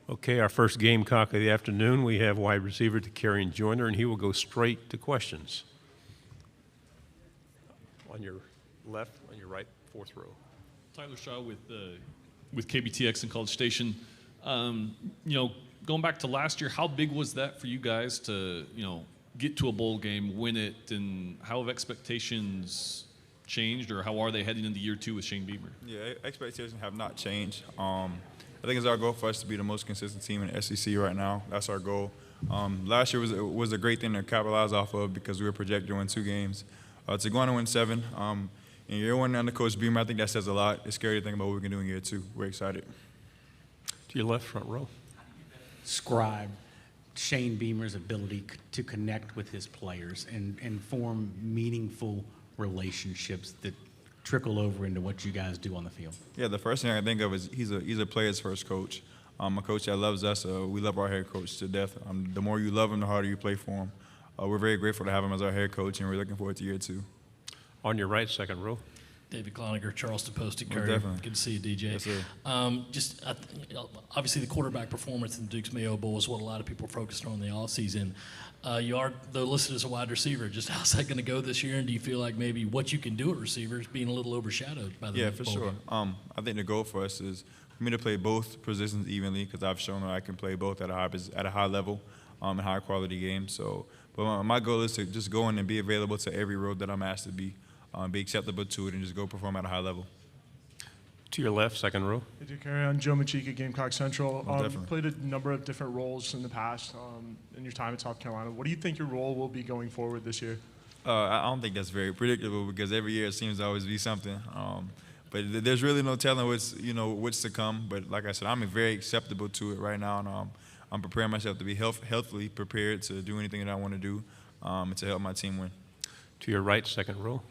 Okay, our first Gamecock of the afternoon, we have wide receiver Dakereon Joyner, and he will go straight to questions. On your left, on your right, fourth row. Tyler Shaw with KBTX and College Station. Going back to last year, how big was that for you guys to, get to a bowl game, win it, and how have expectations changed, or how are they heading into year two with Shane Beamer? Yeah, expectations have not changed. I think it's our goal for us to be the most consistent team in the SEC right now. That's our goal. Last year was a great thing to capitalize off of because we were projected to win 2 games. To go on and win 7, in year 1 under Coach Beamer, I think that says a lot. It's scary to think about what we can do in year 2. We're excited. To your left, front row. Describe Shane Beamer's ability to connect with his players and form meaningful relationships that trickle over into what you guys do on the field. Yeah, the first thing I think of is he's a player's first coach. A coach that loves us. We love our head coach to death. The more you love him, the harder you play for him. We're very grateful to have him as our head coach, and we're looking forward to year 2. On your right, second row. David Cloninger, Charleston Post and Oh, Courier. definitely. Good to see you, DJ. Yes, sir. Obviously, the quarterback performance in the Dukes Mayo Bowl is what a lot of people are focused on in the offseason. You are, though, listed as a wide receiver. Just how's that going to go this year? And do you feel like maybe what you can do at receiver is being a little overshadowed by the Yeah, for bowl sure. game? I think the goal for us is for me to play both positions evenly because I've shown that I can play both at a high level and high quality games. So, but my goal is to just go in and be available to every road that I'm asked to be acceptable to it, and just go perform at a high level. To your left, second row. Hey, Dakereon, Joe Machika, Gamecock Central. Definitely. Played a number of different roles in the past in your time at South Carolina. What do you think your role will be going forward this year? I don't think that's very predictable because every year it seems to always be something. But there's really no telling what's to come. But like I said, I'm very acceptable to it right now, and I'm preparing myself to be healthily prepared to do anything that I want to do and to help my team win. To your right, second row.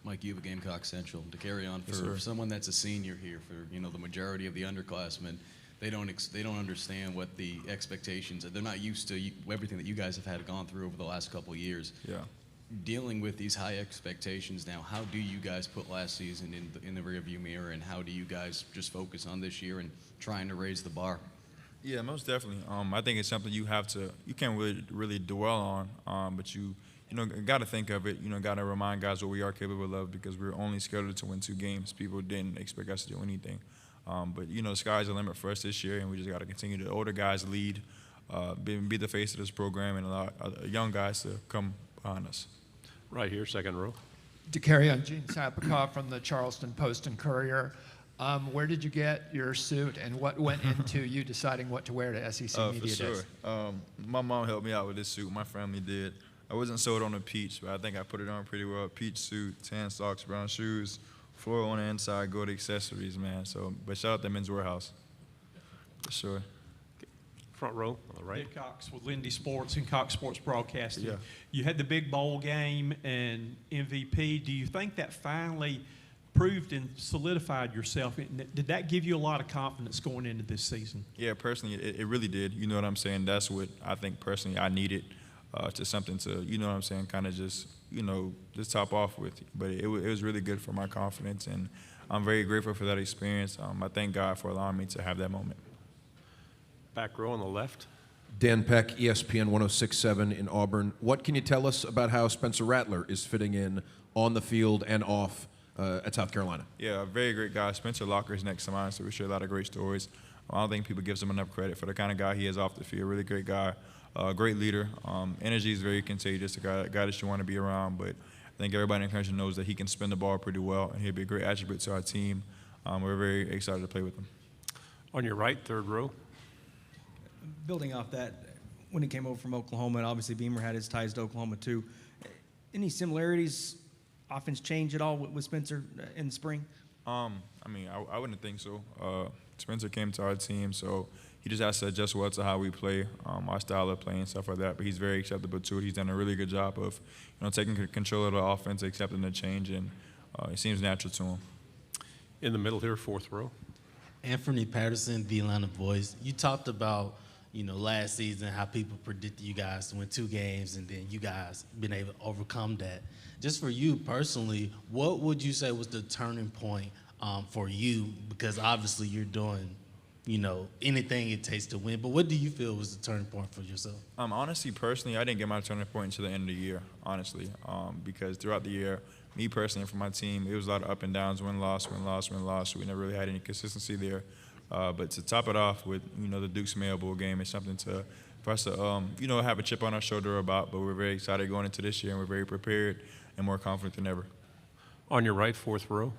Mike Yuba, Gamecock Central. To carry on, Yes, for sir. someone that's a senior here, for the majority of the underclassmen, they don't understand what the expectations. They're not used to everything that you guys have had gone through over the last couple of years. Yeah. Dealing with these high expectations now, how do you guys put last season in the rearview mirror, and how do you guys just focus on this year and trying to raise the bar? Yeah, most definitely. I think it's something you can't really dwell on, but you got to think of it. Got to remind guys what we are capable of because we're only scheduled to win 2 games. People didn't expect us to do anything. But the sky's the limit for us this year, and we just got to continue to older guys lead, be the face of this program, and allow young guys to come behind us. Right here, second row. Dakereon, Gene Sapikoff from the Charleston Post and Courier. Where did you get your suit, and what went into you deciding what to wear to SEC Media For sure. Days? My mom helped me out with this suit. My family did. I wasn't sold on the peach, but I think I put it on pretty well. Peach suit, tan socks, brown shoes, floral on the inside, gold accessories, man. But shout out to Men's Warehouse. For sure. Front row on the right. Nick Cox with Lindy Sports and Cox Sports Broadcasting. Yeah. You had the big bowl game and MVP. Do you think that finally proved and solidified yourself? Did that give you a lot of confidence going into this season? Yeah, personally, it really did. You know what I'm saying? That's what I think personally I needed to something to, kind of just top off with. But it was really good for my confidence, and I'm very grateful for that experience. I thank God for allowing me to have that moment. Back row on the left. Dan Peck, ESPN 1067 in Auburn. What can you tell us about how Spencer Rattler is fitting in on the field and off at South Carolina? Yeah, a very great guy. Spencer Locker is next to mine, so we share a lot of great stories. I don't think people give him enough credit for the kind of guy he is off the field. Really great guy, great leader. Energy is very contagious, a guy that you want to be around. But I think everybody in the country knows that he can spin the ball pretty well, and he'll be a great attribute to our team. We're very excited to play with him. On your right, third row. Building off that, when he came over from Oklahoma, and obviously Beamer had his ties to Oklahoma too, any similarities, offense change at all with Spencer in the spring? I wouldn't think so. Spencer came to our team, so he just has to adjust well to how we play, our style of play and stuff like that. But he's very acceptable to it. He's done a really good job of, taking control of the offense, accepting the change, and it seems natural to him. In the middle here, fourth row. Anthony Patterson, the Atlanta Voice. You talked about, last season, how people predicted you guys to win 2 games, and then you guys been able to overcome that. Just for you personally, what would you say was the turning point for you? Because obviously you're doing anything it takes to win. But what do you feel was the turning point for yourself? Honestly, personally, I didn't get my turning point until the end of the year, honestly, because throughout the year, me personally and for my team, it was a lot of up and downs, win-loss, win-loss, win-loss. We never really had any consistency there. But to top it off with, the Dukes Mayo Bowl game is something for us to, have a chip on our shoulder about. But we're very excited going into this year, and we're very prepared and more confident than ever. On your right, fourth row.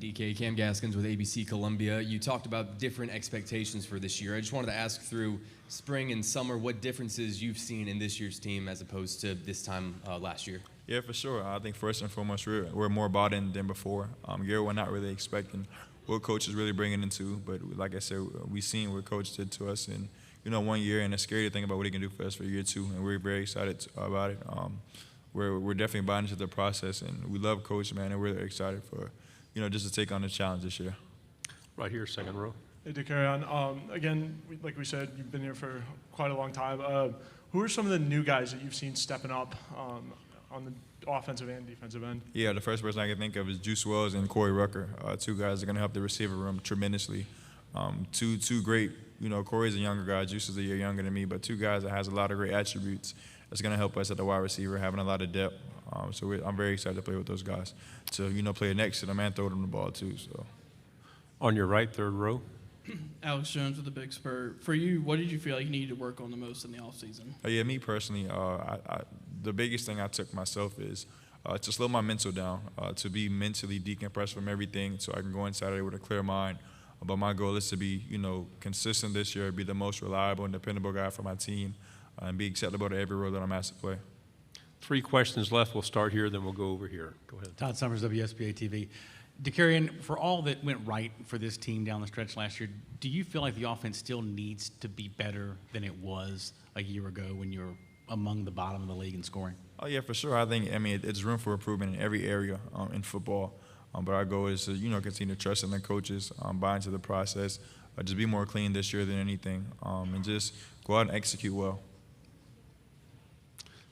DK, Cam Gaskins with ABC Columbia. You talked about different expectations for this year. I just wanted to ask through spring and summer what differences you've seen in this year's team as opposed to this time last year. Yeah, for sure. I think first and foremost, we're more bought in than before. We're not really expecting what coach is really bringing into, but like I said, we've seen what coach did to us in 1 year, and it's scary to think about what he can do for us for year 2, and we're very excited about it. We're definitely buying into the process, and we love coach, man, and we're excited for just to take on the challenge this year. Right here, second row. Hey, DeCarrion, again, like we said, you've been here for quite a long time. Who are some of the new guys that you've seen stepping up on the offensive and defensive end? Yeah, the first person I can think of is Juice Wells and Corey Rucker. 2 guys that are going to help the receiver room tremendously. Two great, Corey's a younger guy, Juice is a year younger than me, but 2 guys that has a lot of great attributes that's going to help us at the wide receiver, having a lot of depth. So I'm very excited to play with those guys. To, play next to them and throw them the ball too. So. On your right, third row. Alex Jones with the Big Spur. For you, what did you feel like you needed to work on the most in the offseason? Yeah, me personally, the biggest thing I took myself is to slow my mental down, to be mentally decompressed from everything so I can go in Saturday with a clear mind. But my goal is to be, consistent this year, be the most reliable and dependable guy for my team, and be acceptable to every role that I'm asked to play. 3 questions left. We'll start here, then we'll go over here. Go ahead. Todd Summers, WSBA TV. DeCarrion, for all that went right for this team down the stretch last year, do you feel like the offense still needs to be better than it was a year ago when you were among the bottom of the league in scoring? Oh, yeah, for sure. It's room for improvement in every area in football. But our goal is to, continue to trust in the coaches, buy into the process, just be more clean this year than anything, and just go out and execute well.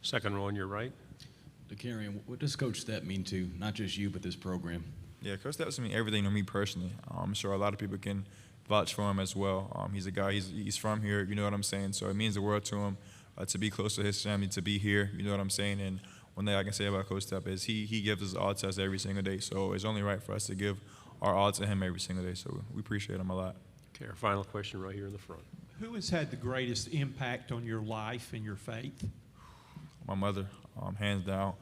Second row on your right. DeCarrion, what does Coach Stepp mean to not just you, but this program? Yeah, Coach Stepp means everything to me personally. I'm sure a lot of people can vouch for him as well. He's a guy, he's from here, you know what I'm saying? So it means the world to him to be close to his family, to be here, you know what I'm saying? And one thing I can say about Coach Stepp is he gives us all to us every single day. So it's only right for us to give our all to him every single day. So we appreciate him a lot. Okay, our final question right here in the front. Who has had the greatest impact on your life and your faith? My mother, hands down.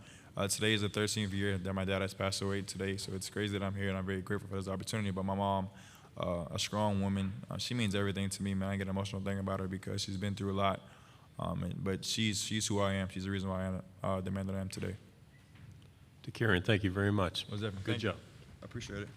Today is the 13th year that my dad has passed away today, so it's crazy that I'm here, and I'm very grateful for this opportunity. But my mom, a strong woman, she means everything to me, man. I get emotional thinking about her because she's been through a lot. But she's who I am. She's the reason why I am the man that I am today. DeCarrion, thank you very much. Was that Good job. I appreciate it.